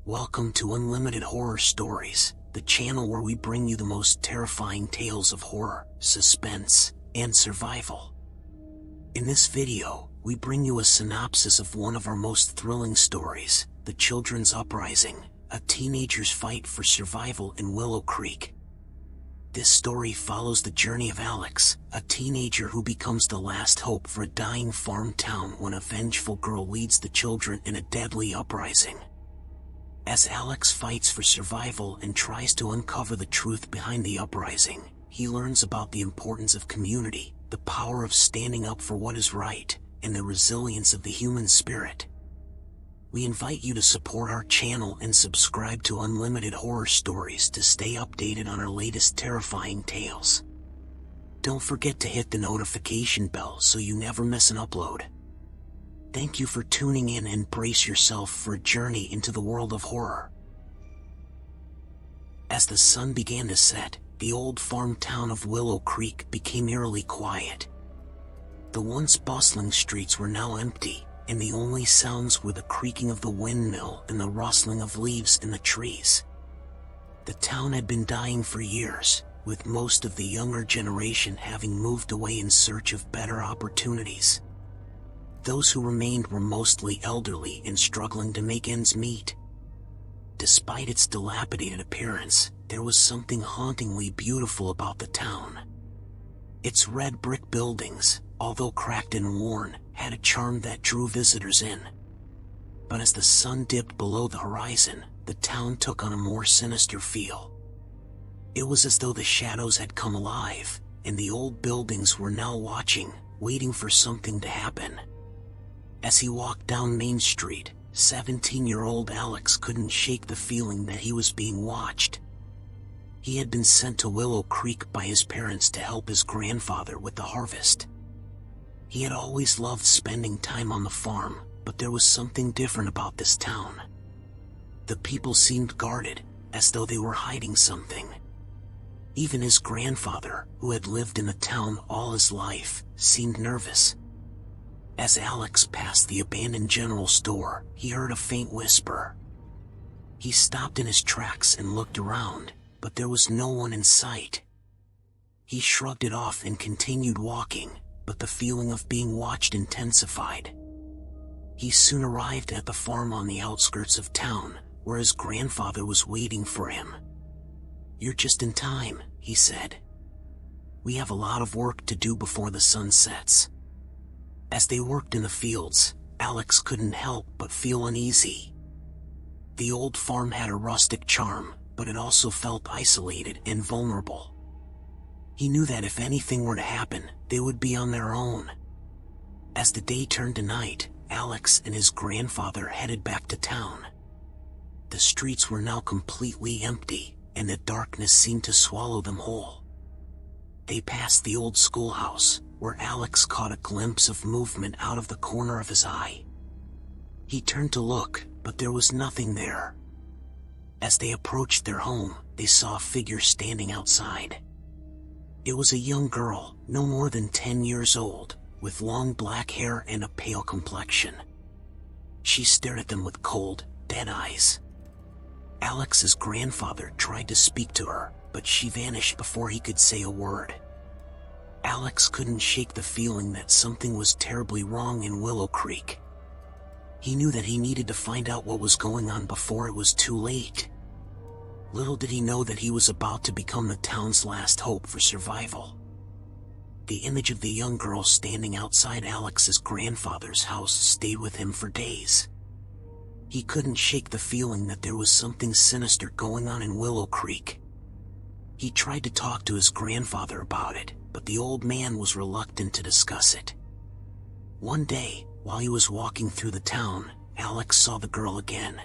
Welcome to Unlimited Horror Stories, the channel where we bring you the most terrifying tales of horror, suspense, and survival. In this video, we bring you a synopsis of one of our most thrilling stories, the children's Uprising, a teenager's fight for survival in Willow Creek. This story follows the journey of Alex, a teenager who becomes the last hope for a dying farm town when a vengeful girl leads the children in a deadly uprising. As Alex fights for survival and tries to uncover the truth behind the uprising, he learns about the importance of community, the power of standing up for what is right, and the resilience of the human spirit. We invite you to support our channel and subscribe to Unlimited Horror Stories to stay updated on our latest terrifying tales. Don't forget to hit the notification bell so you never miss an upload. Thank you for tuning in and brace yourself for a journey into the world of horror. As the sun began to set, the old farm town of Willow Creek became eerily quiet. The once bustling streets were now empty, and the only sounds were the creaking of the windmill and the rustling of leaves in the trees. The town had been dying for years, with most of the younger generation having moved away in search of better opportunities. Those who remained were mostly elderly and struggling to make ends meet. Despite its dilapidated appearance, there was something hauntingly beautiful about the town. Its red brick buildings, although cracked and worn, had a charm that drew visitors in. But as the sun dipped below the horizon, the town took on a more sinister feel. It was as though the shadows had come alive, and the old buildings were now watching, waiting for something to happen. As he walked down Main Street, 17-year-old Alex couldn't shake the feeling that he was being watched. He had been sent to Willow Creek by his parents to help his grandfather with the harvest. He had always loved spending time on the farm, but there was something different about this town. The people seemed guarded, as though they were hiding something. Even his grandfather, who had lived in the town all his life, seemed nervous. As Alex passed the abandoned general store, he heard a faint whisper. He stopped in his tracks and looked around, but there was no one in sight. He shrugged it off and continued walking, but the feeling of being watched intensified. He soon arrived at the farm on the outskirts of town, where his grandfather was waiting for him. "You're just in time," he said. "We have a lot of work to do before the sun sets." As they worked in the fields, Alex couldn't help but feel uneasy. The old farm had a rustic charm, but it also felt isolated and vulnerable. He knew that if anything were to happen, they would be on their own. As the day turned to night, Alex and his grandfather headed back to town. The streets were now completely empty, and the darkness seemed to swallow them whole. They passed the old schoolhouse, where Alex caught a glimpse of movement out of the corner of his eye. He turned to look, but there was nothing there. As they approached their home, they saw a figure standing outside. It was a young girl, no more than 10 years old, with long black hair and a pale complexion. She stared at them with cold, dead eyes. Alex's grandfather tried to speak to her, but she vanished before he could say a word. Alex couldn't shake the feeling that something was terribly wrong in Willow Creek. He knew that he needed to find out what was going on before it was too late. Little did he know that he was about to become the town's last hope for survival. The image of the young girl standing outside Alex's grandfather's house stayed with him for days. He couldn't shake the feeling that there was something sinister going on in Willow Creek. He tried to talk to his grandfather about it, but the old man was reluctant to discuss it. One day, while he was walking through the town, Alex saw the girl again.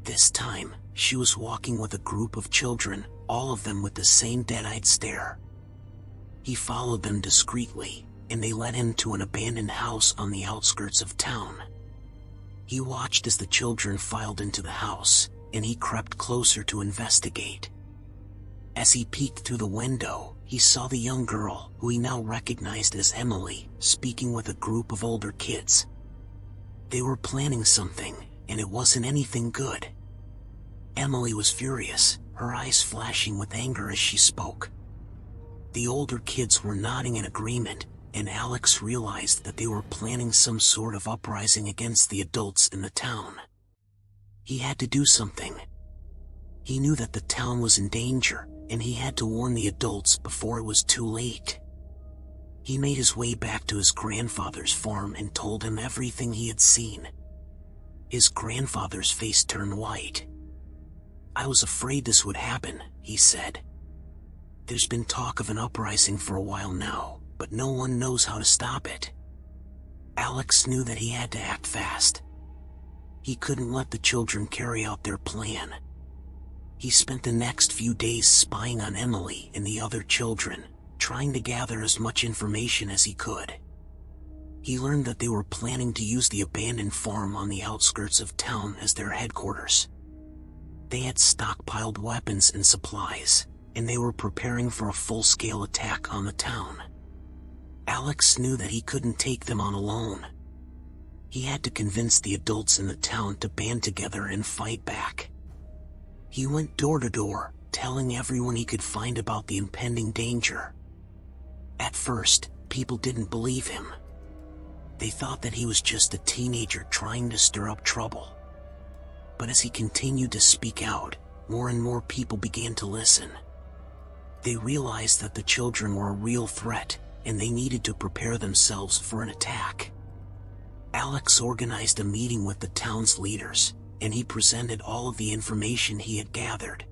This time, she was walking with a group of children, all of them with the same dead-eyed stare. He followed them discreetly, and they led him to an abandoned house on the outskirts of town. He watched as the children filed into the house, and he crept closer to investigate. As he peeked through the window, he saw the young girl, who he now recognized as Emily, speaking with a group of older kids. They were planning something, and it wasn't anything good. Emily was furious, her eyes flashing with anger as she spoke. The older kids were nodding in agreement, and Alex realized that they were planning some sort of uprising against the adults in the town. He had to do something. He knew that the town was in danger, and he had to warn the adults before it was too late. He made his way back to his grandfather's farm and told him everything he had seen. His grandfather's face turned white. "I was afraid this would happen," he said. "There's been talk of an uprising for a while now, but no one knows how to stop it." Alex knew that he had to act fast. He couldn't let the children carry out their plan. He spent the next few days spying on Emily and the other children, trying to gather as much information as he could. He learned that they were planning to use the abandoned farm on the outskirts of town as their headquarters. They had stockpiled weapons and supplies, and they were preparing for a full-scale attack on the town. Alex knew that he couldn't take them on alone. He had to convince the adults in the town to band together and fight back. He went door to door, telling everyone he could find about the impending danger. At first, people didn't believe him. They thought that he was just a teenager trying to stir up trouble. But as he continued to speak out, more and more people began to listen. They realized that the children were a real threat, and they needed to prepare themselves for an attack. Alex organized a meeting with the town's leaders, and he presented all of the information he had gathered.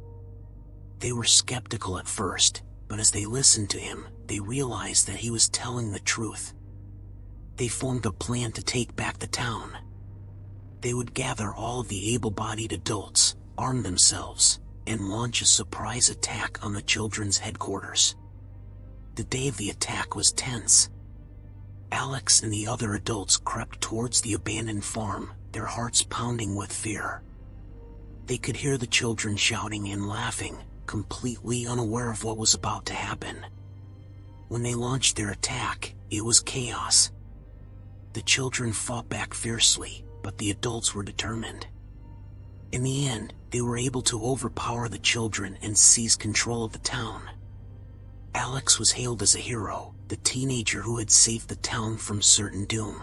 They were skeptical at first, but as they listened to him, they realized that he was telling the truth. They formed a plan to take back the town. They would gather all of the able-bodied adults, arm themselves, and launch a surprise attack on the children's headquarters. The day of the attack was tense. Alex and the other adults crept towards the abandoned farm, their hearts pounding with fear. They could hear the children shouting and laughing, completely unaware of what was about to happen. When they launched their attack, it was chaos. The children fought back fiercely, but the adults were determined. In the end, they were able to overpower the children and seize control of the town. Alex was hailed as a hero, the teenager who had saved the town from certain doom.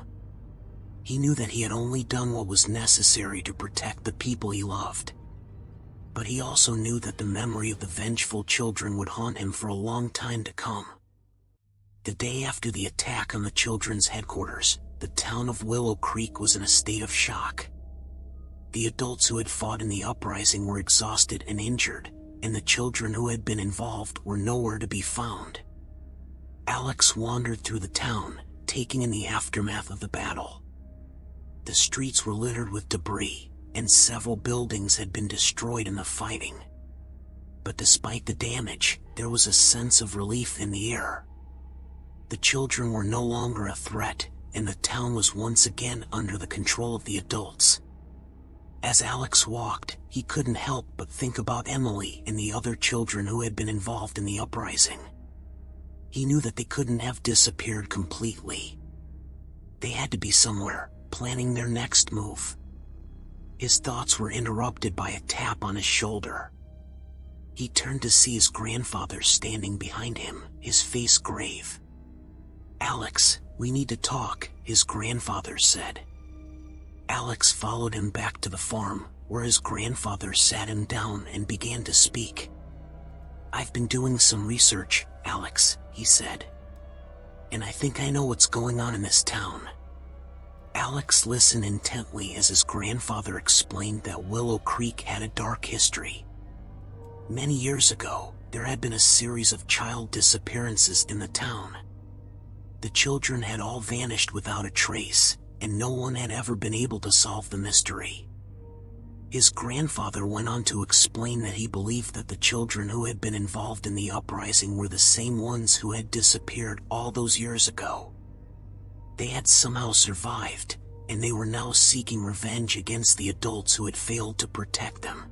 He knew that he had only done what was necessary to protect the people he loved. But he also knew that the memory of the vengeful children would haunt him for a long time to come. The day after the attack on the children's headquarters, the town of Willow Creek was in a state of shock. The adults who had fought in the uprising were exhausted and injured, and the children who had been involved were nowhere to be found. Alex wandered through the town, taking in the aftermath of the battle. The streets were littered with debris, and several buildings had been destroyed in the fighting. But despite the damage, there was a sense of relief in the air. The children were no longer a threat, and the town was once again under the control of the adults. As Alex walked, he couldn't help but think about Emily and the other children who had been involved in the uprising. He knew that they couldn't have disappeared completely. They had to be somewhere, planning their next move. His thoughts were interrupted by a tap on his shoulder. He turned to see his grandfather standing behind him, his face grave. "Alex, we need to talk," his grandfather said. Alex followed him back to the farm, where his grandfather sat him down and began to speak. "I've been doing some research, Alex," he said. "And I think I know what's going on in this town." Alex listened intently as his grandfather explained that Willow Creek had a dark history. Many years ago, there had been a series of child disappearances in the town. The children had all vanished without a trace, and no one had ever been able to solve the mystery. His grandfather went on to explain that he believed that the children who had been involved in the uprising were the same ones who had disappeared all those years ago. They had somehow survived, and they were now seeking revenge against the adults who had failed to protect them.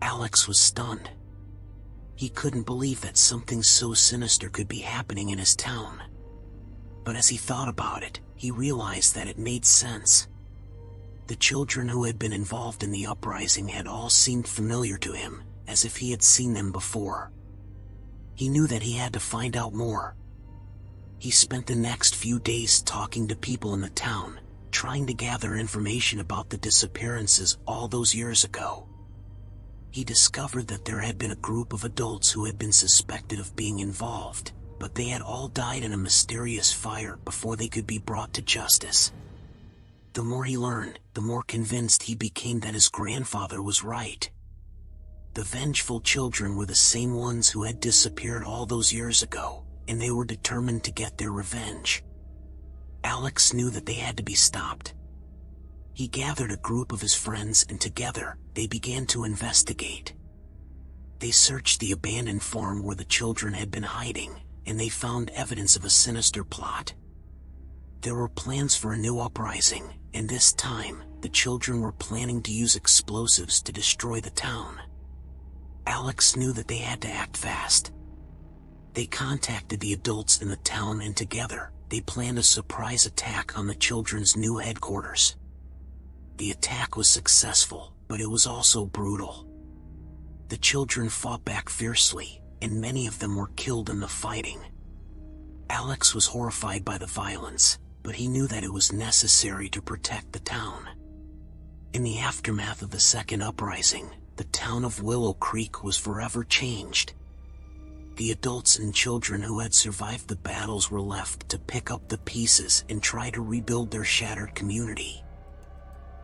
Alex was stunned. He couldn't believe that something so sinister could be happening in his town. But as he thought about it, he realized that it made sense. The children who had been involved in the uprising had all seemed familiar to him, as if he had seen them before. He knew that he had to find out more. He spent the next few days talking to people in the town, trying to gather information about the disappearances all those years ago. He discovered that there had been a group of adults who had been suspected of being involved, but they had all died in a mysterious fire before they could be brought to justice. The more he learned, the more convinced he became that his grandfather was right. The vengeful children were the same ones who had disappeared all those years ago, and they were determined to get their revenge. Alex knew that they had to be stopped. He gathered a group of his friends and together, they began to investigate. They searched the abandoned farm where the children had been hiding, and they found evidence of a sinister plot. There were plans for a new uprising, and this time, the children were planning to use explosives to destroy the town. Alex knew that they had to act fast. They contacted the adults in the town and together, they planned a surprise attack on the children's new headquarters. The attack was successful, but it was also brutal. The children fought back fiercely, and many of them were killed in the fighting. Alex was horrified by the violence, but he knew that it was necessary to protect the town. In the aftermath of the second uprising, the town of Willow Creek was forever changed. The adults and children who had survived the battles were left to pick up the pieces and try to rebuild their shattered community.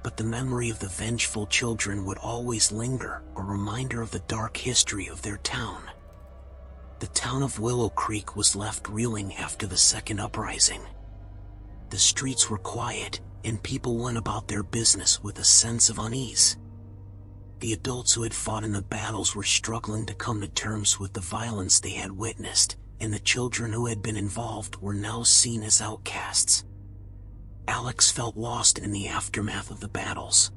But the memory of the vengeful children would always linger, a reminder of the dark history of their town. The town of Willow Creek was left reeling after the second uprising. The streets were quiet, and people went about their business with a sense of unease. The adults who had fought in the battles were struggling to come to terms with the violence they had witnessed, and the children who had been involved were now seen as outcasts. Alex felt lost in the aftermath of the battles.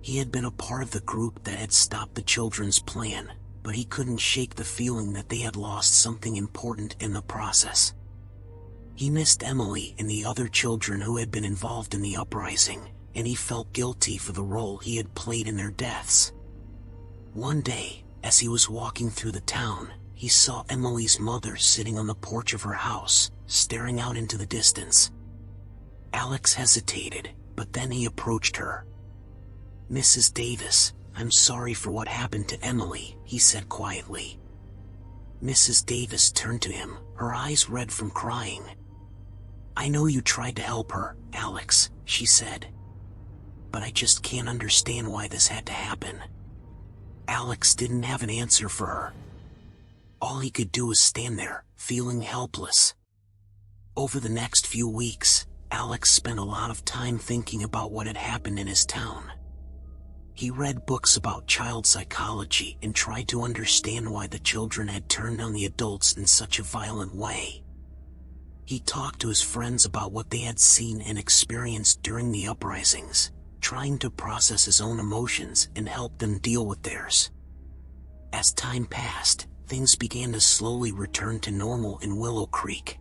He had been a part of the group that had stopped the children's plan, but he couldn't shake the feeling that they had lost something important in the process. He missed Emily and the other children who had been involved in the uprising, and he felt guilty for the role he had played in their deaths. One day, as he was walking through the town, he saw Emily's mother sitting on the porch of her house, staring out into the distance. Alex hesitated, but then he approached her. "Mrs. Davis, I'm sorry for what happened to Emily," he said quietly. Mrs. Davis turned to him, her eyes red from crying. "I know you tried to help her, Alex," she said. "But I just can't understand why this had to happen." Alex didn't have an answer for her. All he could do was stand there, feeling helpless. Over the next few weeks, Alex spent a lot of time thinking about what had happened in his town. He read books about child psychology and tried to understand why the children had turned on the adults in such a violent way. He talked to his friends about what they had seen and experienced during the uprisings, trying to process his own emotions and help them deal with theirs. As time passed, things began to slowly return to normal in Willow Creek.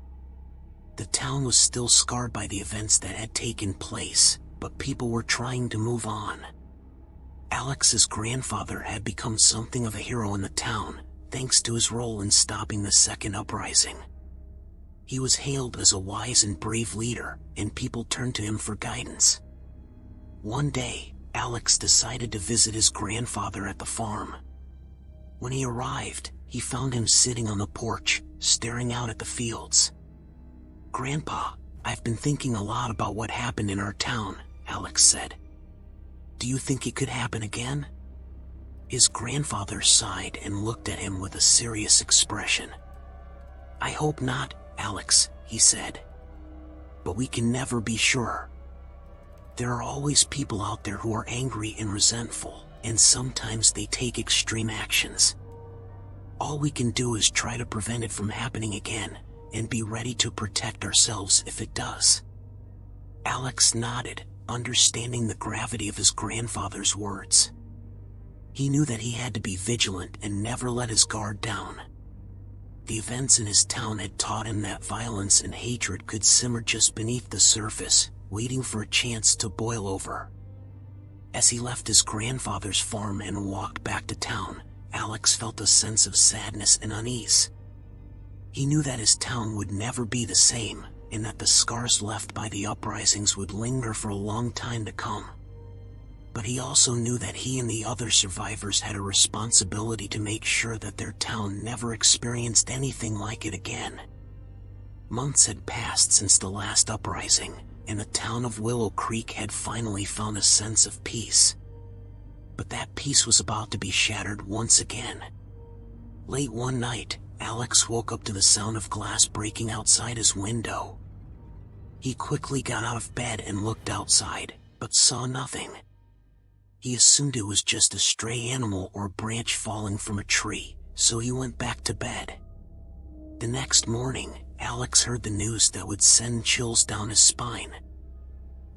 The town was still scarred by the events that had taken place, but people were trying to move on. Alex's grandfather had become something of a hero in the town, thanks to his role in stopping the second uprising. He was hailed as a wise and brave leader, and people turned to him for guidance. One day, Alex decided to visit his grandfather at the farm. When he arrived, he found him sitting on the porch, staring out at the fields. "Grandpa, I've been thinking a lot about what happened in our town," Alex said. "Do you think it could happen again?" His grandfather sighed and looked at him with a serious expression. "I hope not, Alex," he said. "But we can never be sure. There are always people out there who are angry and resentful, and sometimes they take extreme actions. All we can do is try to prevent it from happening again, and be ready to protect ourselves if it does." Alex nodded, understanding the gravity of his grandfather's words. He knew that he had to be vigilant and never let his guard down. The events in his town had taught him that violence and hatred could simmer just beneath the surface, waiting for a chance to boil over. As he left his grandfather's farm and walked back to town, Alex felt a sense of sadness and unease. He knew that his town would never be the same, and that the scars left by the uprisings would linger for a long time to come. But he also knew that he and the other survivors had a responsibility to make sure that their town never experienced anything like it again. Months had passed since the last uprising, and the town of Willow Creek had finally found a sense of peace. But that peace was about to be shattered once again. Late one night, Alex woke up to the sound of glass breaking outside his window. He quickly got out of bed and looked outside, but saw nothing. He assumed it was just a stray animal or a branch falling from a tree, so he went back to bed. The next morning, Alex heard the news that would send chills down his spine.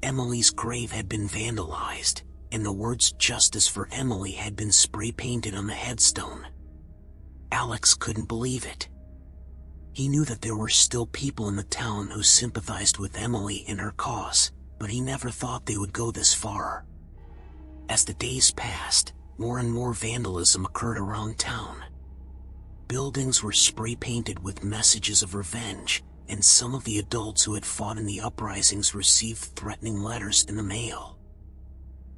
Emily's grave had been vandalized, and the words "Justice for Emily" had been spray-painted on the headstone. Alex couldn't believe it. He knew that there were still people in the town who sympathized with Emily and her cause, but he never thought they would go this far. As the days passed, more and more vandalism occurred around town. Buildings were spray-painted with messages of revenge, and some of the adults who had fought in the uprisings received threatening letters in the mail.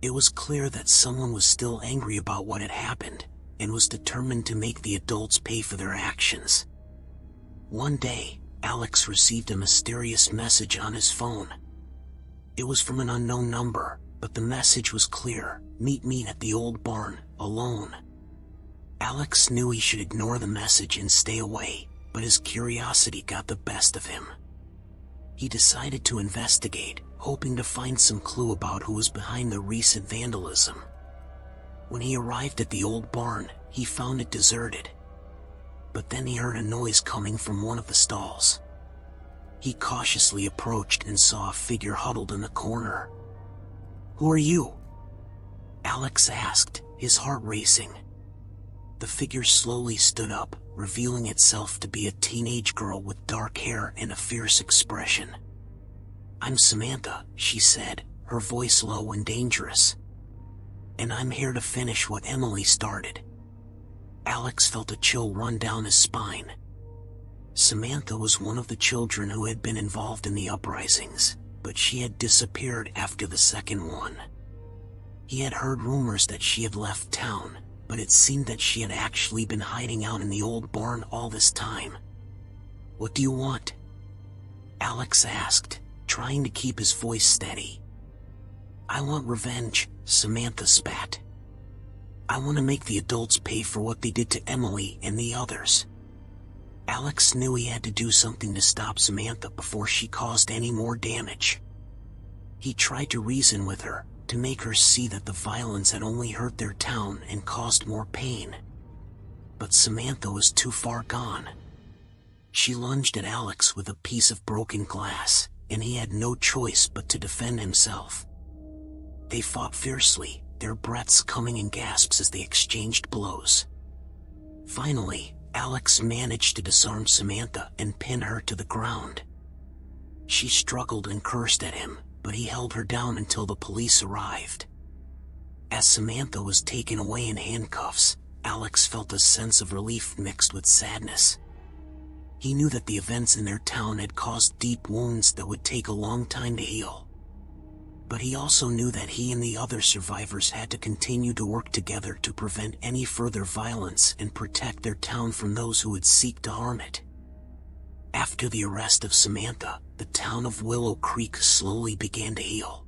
It was clear that someone was still angry about what had happened, and was determined to make the adults pay for their actions. One day, Alex received a mysterious message on his phone. It was from an unknown number, but the message was clear: "Meet me at the old barn, alone." Alex knew he should ignore the message and stay away, but his curiosity got the best of him. He decided to investigate, hoping to find some clue about who was behind the recent vandalism. When he arrived at the old barn, he found it deserted. But then he heard a noise coming from one of the stalls. He cautiously approached and saw a figure huddled in the corner. "Who are you?" Alex asked, his heart racing. The figure slowly stood up, revealing itself to be a teenage girl with dark hair and a fierce expression. "I'm Samantha," she said, her voice low and dangerous. "And I'm here to finish what Emily started." Alex felt a chill run down his spine. Samantha was one of the children who had been involved in the uprisings, but she had disappeared after the second one. He had heard rumors that she had left town, but it seemed that she had actually been hiding out in the old barn all this time. "What do you want?" Alex asked, trying to keep his voice steady. "I want revenge," Samantha spat. "I want to make the adults pay for what they did to Emily and the others." Alex knew he had to do something to stop Samantha before she caused any more damage. He tried to reason with her, to make her see that the violence had only hurt their town and caused more pain. But Samantha was too far gone. She lunged at Alex with a piece of broken glass, and he had no choice but to defend himself. They fought fiercely, their breaths coming in gasps as they exchanged blows. Finally, Alex managed to disarm Samantha and pin her to the ground. She struggled and cursed at him, but he held her down until the police arrived. As Samantha was taken away in handcuffs, Alex felt a sense of relief mixed with sadness. He knew that the events in their town had caused deep wounds that would take a long time to heal. But he also knew that he and the other survivors had to continue to work together to prevent any further violence and protect their town from those who would seek to harm it. After the arrest of Samantha, the town of Willow Creek slowly began to heal.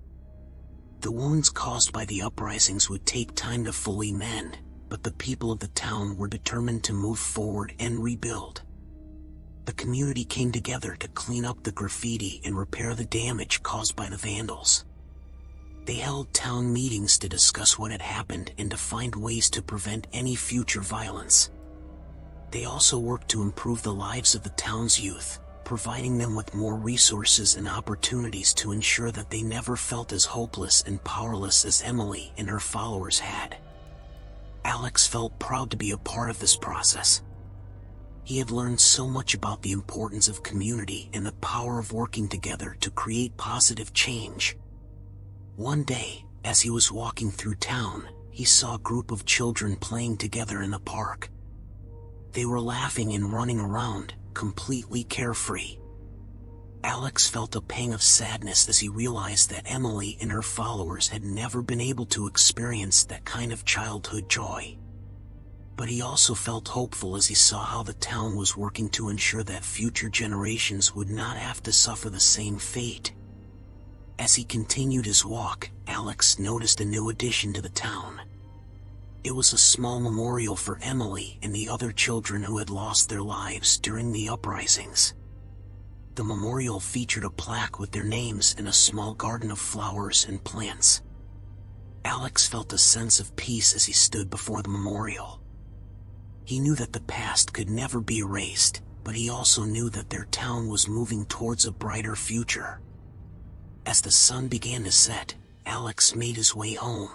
The wounds caused by the uprisings would take time to fully mend, but the people of the town were determined to move forward and rebuild. The community came together to clean up the graffiti and repair the damage caused by the vandals. They held town meetings to discuss what had happened and to find ways to prevent any future violence. They also worked to improve the lives of the town's youth, providing them with more resources and opportunities to ensure that they never felt as hopeless and powerless as Emily and her followers had. Alex felt proud to be a part of this process. He had learned so much about the importance of community and the power of working together to create positive change. One day, As he was walking through town, he saw a group of children playing together in the park. They were laughing and running around, completely carefree. Alex felt a pang of sadness as he realized that Emily and her followers had never been able to experience that kind of childhood joy. But he also felt hopeful as he saw how the town was working to ensure that future generations would not have to suffer the same fate. As he continued his walk, Alex noticed a new addition to the town. It was a small memorial for Emily and the other children who had lost their lives during the uprisings. The memorial featured a plaque with their names in a small garden of flowers and plants. Alex felt a sense of peace as he stood before the memorial. He knew that the past could never be erased, but he also knew that their town was moving towards a brighter future. As the sun began to set, Alex made his way home.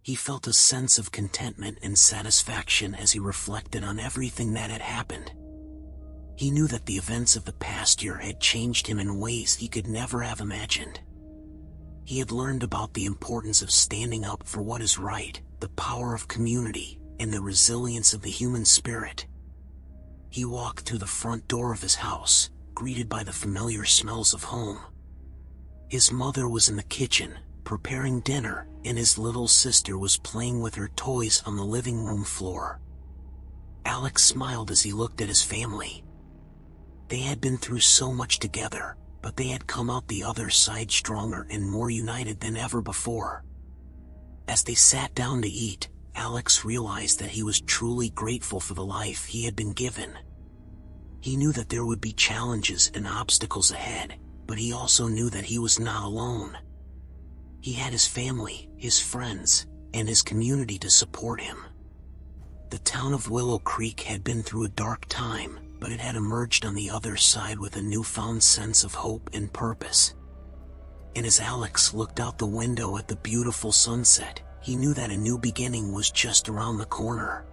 He felt a sense of contentment and satisfaction as he reflected on everything that had happened. He knew that the events of the past year had changed him in ways he could never have imagined. He had learned about the importance of standing up for what is right, the power of community, and the resilience of the human spirit. He walked through the front door of his house, greeted by the familiar smells of home. His mother was in the kitchen, preparing dinner, and his little sister was playing with her toys on the living room floor. Alex smiled as he looked at his family. They had been through so much together, but they had come out the other side stronger and more united than ever before. As they sat down to eat, Alex realized that he was truly grateful for the life he had been given. He knew that there would be challenges and obstacles ahead, but he also knew that he was not alone. He had his family, his friends, and his community to support him. The town of Willow Creek had been through a dark time, but it had emerged on the other side with a newfound sense of hope and purpose. And as Alex looked out the window at the beautiful sunset, he knew that a new beginning was just around the corner.